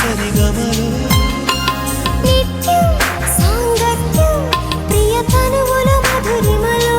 సరిగమలో నిత్యం సాంగత్యం ప్రియ తనువుల మధురిమలో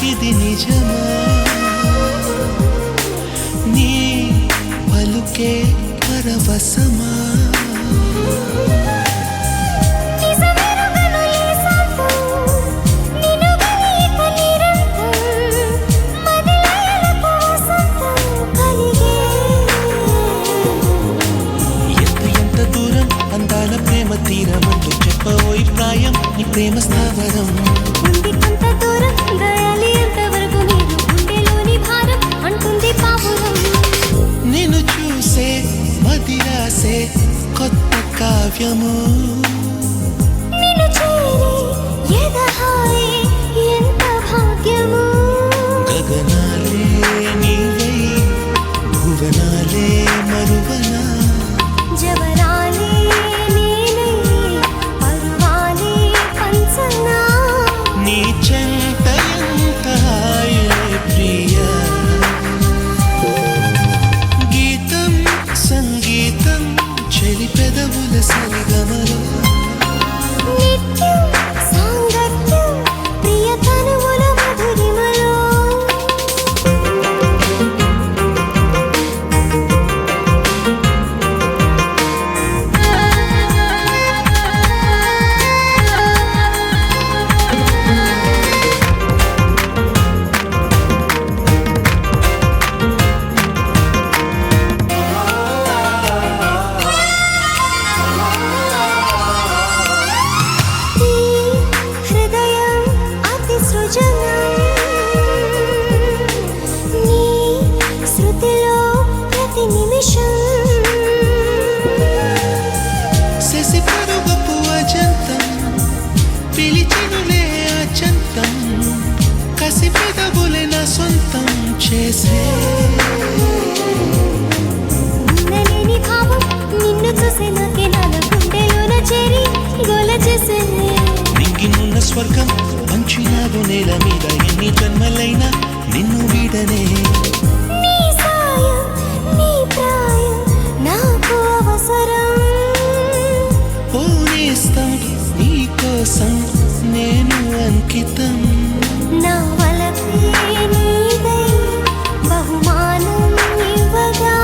ఇది నిజమా నీ పలుకే పరవశమా ఎంత దూరం అందాల ప్రేమ తీరమంటూ చెప్పబోయి ప్రాయం నీ ప్రేమ స్థావరం నిన్ను చూసే మదిరాసే కొత్త కావ్యము నిన్ను చేరే ఎదహాయే ఎంత భాగ్యము గగనాలే నీవై భువనాలే మరువనా జవరాలే నేనై పరువాలే పంచనా నీ చెంత ఎంత హాయే ప్రియా గీతం సంగీతం చెలి పెదవుల సరిగమలో నిత్యం సాంగత్యం ప్రియ తనువుల మధురిమలో శశి పరుగపు అజంతం పిలిచినులే అజంతం కసి పెదవులే నా సొంతం చేసే ఉన్నలేని భావం నిన్ను చూసే నాకే నాల గుండెలోన చేరి గోల చేసే నింగినున్న స్వర్గం పంచినావు నేల మీద ఎన్ని జన్మలైనా నిన్ను వీడనే నీ సాయం నీ ప్రాయం నాకు అవసరం పూనేస్తం నీ కోసం నేను అంకితం నా వలపే నీదై బహుమానం ఇవ్వగా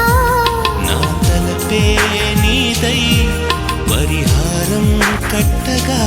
నా తలపే నీదై పరిహారం కట్టగా